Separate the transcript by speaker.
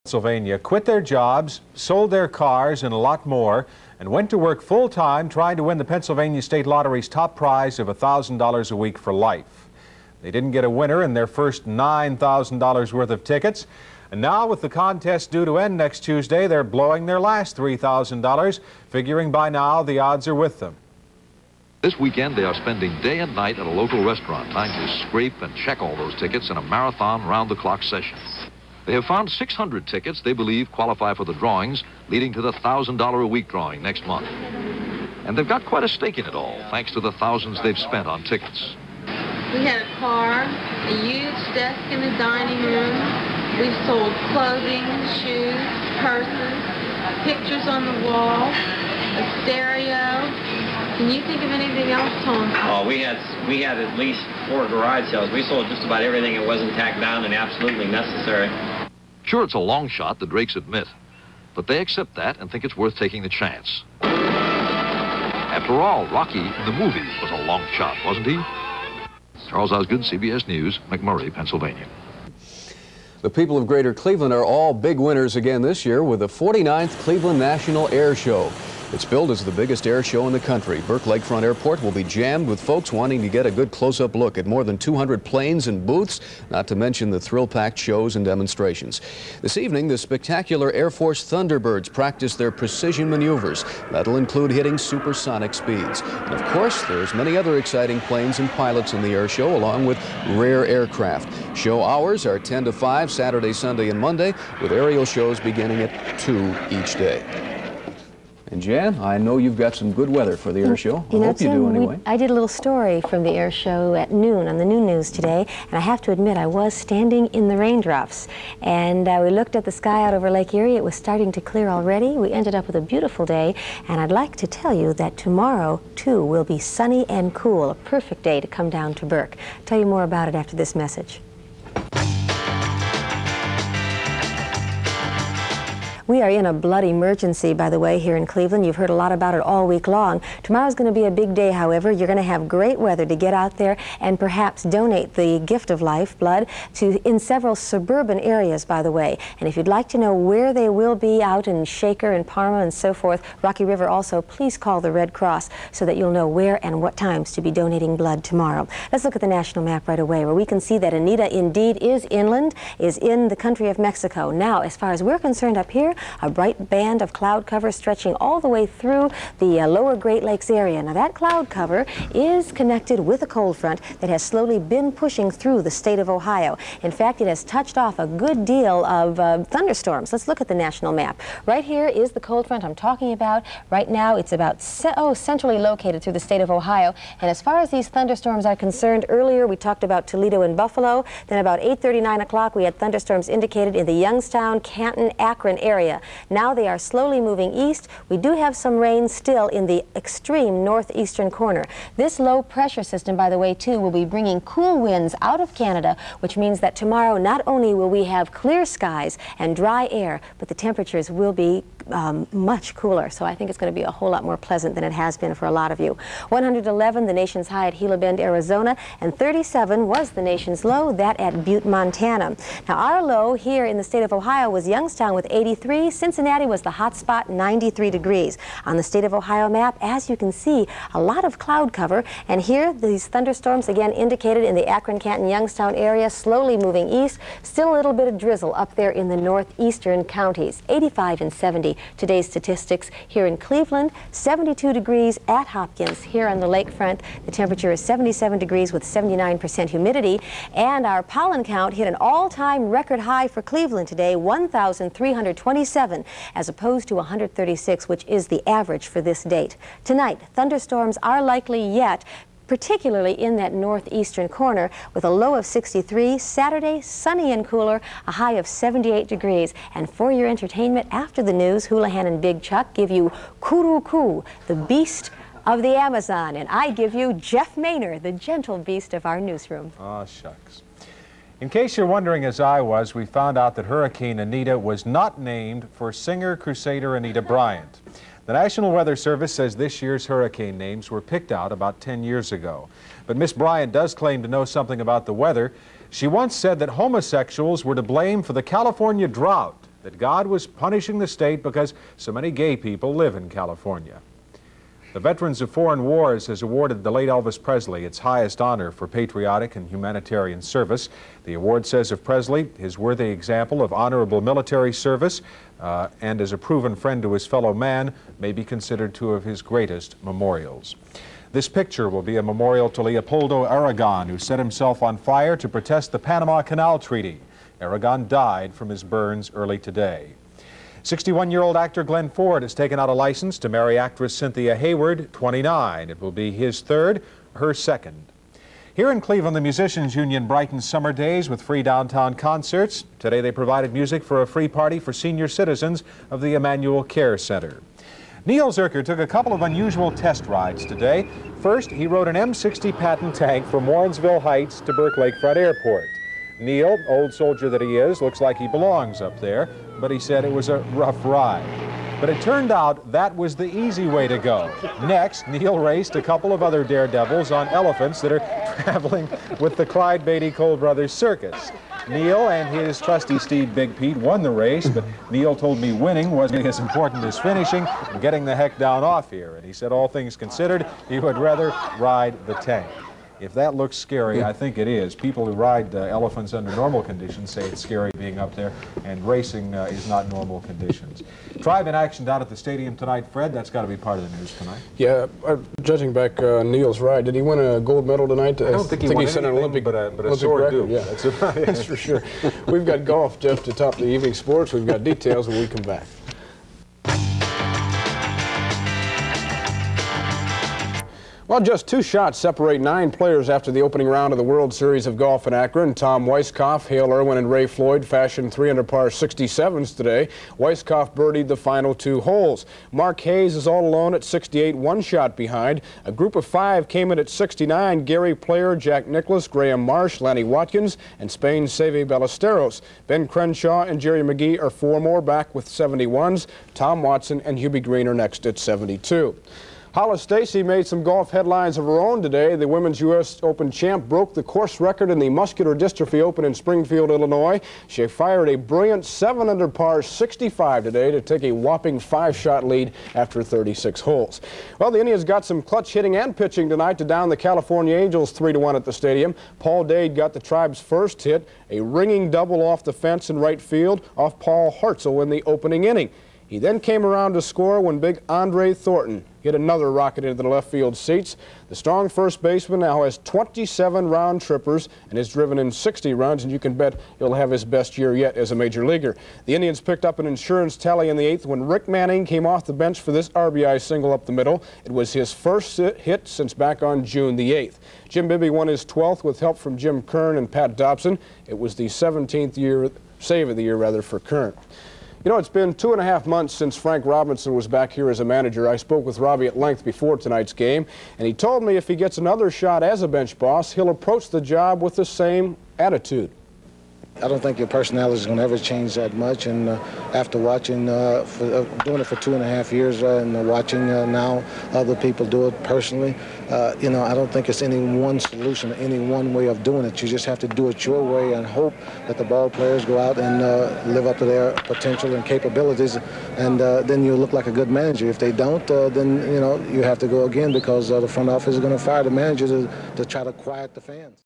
Speaker 1: Pennsylvania quit their jobs, sold their cars, and a lot more, and went to work full-time trying to win the Pennsylvania State Lottery's top prize of $1,000 a week for life. They didn't get a winner in their first $9,000 worth of tickets, and now with the contest due to end next Tuesday, they're blowing their last $3,000, figuring by now the odds are with them.
Speaker 2: This weekend, they are spending day and night at a local restaurant, trying to scrape and check all those tickets in a marathon round-the-clock session. They have found 600 tickets they believe qualify for the drawings, leading to the $1,000 a week drawing next month. And they've got quite a stake in it all, thanks to the thousands they've spent on tickets.
Speaker 3: We had a car, a huge desk in the dining room. We've sold clothing, shoes, purses, pictures on the wall, a stereo. Can you think of anything else, Tom?
Speaker 4: Oh, we had at least 4 garage sales. We sold just about everything that wasn't tacked down and absolutely necessary.
Speaker 2: Sure, it's a long shot, the Drakes admit, but they accept that and think it's worth taking the chance. After all, Rocky in the movie was a long shot, wasn't he? Charles Osgood, CBS News, McMurray, Pennsylvania.
Speaker 5: The people of Greater Cleveland are all big winners again this year with the 49th Cleveland National Air Show. It's billed as the biggest air show in the country. Burke Lakefront Airport will be jammed with folks wanting to get a good close-up look at more than 200 planes and booths, not to mention the thrill-packed shows and demonstrations. This evening, the spectacular Air Force Thunderbirds practice their precision maneuvers. That'll include hitting supersonic speeds. And of course, there's many other exciting planes and pilots in the air show, along with rare aircraft. Show hours are 10 to 5, Saturday, Sunday, and Monday, with aerial shows beginning at 2 each day. And Jan, I know you've got some good weather for the air show. I hope you do anyway.
Speaker 6: I did a little story from the air show at noon on the noon news today, and I have to admit I was standing in the raindrops. And we looked at the sky out over Lake Erie. It was starting to clear already. We ended up with a beautiful day, and I'd like to tell you that tomorrow, too, will be sunny and cool, a perfect day to come down to Burke. I'll tell you more about it after this message. We are in a blood emergency, by the way, here in Cleveland. You've heard a lot about it all week long. Tomorrow's going to be a big day, however. You're going to have great weather to get out there and perhaps donate the gift of life, blood, in several suburban areas, by the way. And if you'd like to know where they will be out in Shaker and Parma and so forth, Rocky River also, please call the Red Cross so that you'll know where and what times to be donating blood tomorrow. Let's look at the national map right away, where we can see that Anita indeed is inland, is in the country of Mexico. Now, as far as we're concerned up here, a bright band of cloud cover stretching all the way through the lower Great Lakes area. Now that cloud cover is connected with a cold front that has slowly been pushing through the state of Ohio. In fact, it has touched off a good deal of thunderstorms. Let's look at the national map. Right here is the cold front I'm talking about. Right now it's about centrally located through the state of Ohio. And as far as these thunderstorms are concerned, earlier we talked about Toledo and Buffalo. Then about 8:30, 9 o'clock we had thunderstorms indicated in the Youngstown, Canton, Akron area. Now they are slowly moving east. We do have some rain still in the extreme northeastern corner. This low pressure system, by the way, too, will be bringing cool winds out of Canada, which means that tomorrow not only will we have clear skies and dry air, but the temperatures will be much cooler. So I think it's going to be a whole lot more pleasant than it has been for a lot of you. 111, the nation's high at Gila Bend, Arizona, and 37 was the nation's low, that at Butte, Montana. Now our low here in the state of Ohio was Youngstown with 83. Cincinnati was the hot spot, 93 degrees. On the state of Ohio map, as you can see, a lot of cloud cover, and here these thunderstorms again indicated in the Akron, Canton, Youngstown area, slowly moving east. Still a little bit of drizzle up there in the northeastern counties. 85 and 70 today's statistics here in Cleveland. 72 degrees at Hopkins. Here on the lakefront, the temperature is 77 degrees with 79% humidity, and our pollen count hit an all-time record high for Cleveland today, 1,327, as opposed to 136, which is the average for this date. Tonight, thunderstorms are likely yet, particularly in that northeastern corner, with a low of 63. Saturday, sunny and cooler, a high of 78 degrees. And for your entertainment after the news, Houlihan and Big Chuck give you Kuruku, the beast of the Amazon. And I give you Jeff Maynard, the gentle beast of our newsroom.
Speaker 1: Oh, shucks. In case you're wondering, as I was, we found out that Hurricane Anita was not named for singer-crusader Anita Bryant. The National Weather Service says this year's hurricane names were picked out about 10 years ago. But Miss Bryant does claim to know something about the weather. She once said that homosexuals were to blame for the California drought. that God was punishing the state because so many gay people live in California. The Veterans of Foreign Wars has awarded the late Elvis Presley its highest honor for patriotic and humanitarian service. The award says of Presley, his worthy example of honorable military service and as a proven friend to his fellow man may be considered two of his greatest memorials. This picture will be a memorial to Leopoldo Aragon, who set himself on fire to protest the Panama Canal Treaty. Aragon died from his burns early today. 61-year-old actor Glenn Ford has taken out a license to marry actress Cynthia Hayward, 29. It will be his third, her second. Here in Cleveland, the Musicians Union brightens summer days with free downtown concerts. Today they provided music for a free party for senior citizens of the Emmanuel Care Center. Neil Zerker took a couple of unusual test rides today. First, he rode an M60 Patton tank from Warrensville Heights to Burke Lakefront Airport. Neil, old soldier that he is, looks like he belongs up there, but he said it was a rough ride. But it turned out that was the easy way to go. Next, Neil raced a couple of other daredevils on elephants that are traveling with the Clyde Beatty Cole Brothers Circus. Neil and his trusty steed Big Pete won the race, but Neil told me winning wasn't as important as finishing and getting the heck down off here. And he said all things considered, he would rather ride the tank. If that looks scary, I think it is. People who ride elephants under normal conditions say it's scary being up there, and racing is not normal conditions. Tribe in action down at the stadium tonight. Fred, that's got to be part of the news tonight.
Speaker 7: Yeah, judging back Neil's ride, did he win a gold medal tonight?
Speaker 1: I don't think he won
Speaker 7: set an
Speaker 1: Olympic, but a sword
Speaker 7: record.
Speaker 1: do.
Speaker 7: Yeah, that's about it. That's for sure. We've got golf, Jeff, to top the evening sports. We've got details when we come back. Well, just 2 shots separate 9 players after the opening round of the World Series of Golf in Akron. Tom Weisskopf, Hale Irwin, and Ray Floyd fashioned 3-under-par 67s today. Weisskopf birdied the final 2 holes. Mark Hayes is all alone at 68, 1 shot behind. A group of 5 came in at 69. Gary Player, Jack Nicklaus, Graham Marsh, Lanny Watkins, and Spain's Seve Ballesteros. Ben Crenshaw and Jerry McGee are 4 more back with 71s. Tom Watson and Hubie Green are next at 72. Hollis Stacy made some golf headlines of her own today. The Women's U.S. Open champ broke the course record in the Muscular Dystrophy Open in Springfield, Illinois. She fired a brilliant 7-under-par 65 today to take a whopping 5-shot lead after 36 holes. Well, the Indians got some clutch hitting and pitching tonight to down the California Angels 3-1 at the stadium. Paul Dade got the Tribe's first hit, a ringing double off the fence in right field off Paul Hartzell in the opening inning. He then came around to score when big Andre Thornton hit another rocket into the left field seats. The strong first baseman now has 27 round trippers and has driven in 60 runs, and you can bet he'll have his best year yet as a major leaguer. The Indians picked up an insurance tally in the 8th when Rick Manning came off the bench for this RBI single up the middle. It was his first hit since back on June the 8th. Jim Bibby won his 12th with help from Jim Kern and Pat Dobson. It was the 17th save of the year for Kern. You know, it's been 2.5 months since Frank Robinson was back here as a manager. I spoke with Robbie at length before tonight's game, and he told me if he gets another shot as a bench boss, he'll approach the job with the same attitude.
Speaker 8: I don't think your personality is going to ever change that much, and after watching, doing it for 2.5 years and watching now other people do it personally, you know, I don't think it's any one solution, any one way of doing it. You just have to do it your way and hope that the ball players go out and live up to their potential and capabilities, and then you'll look like a good manager. If they don't, then, you know, you have to go again because the front office is going to fire the manager to try to quiet the fans.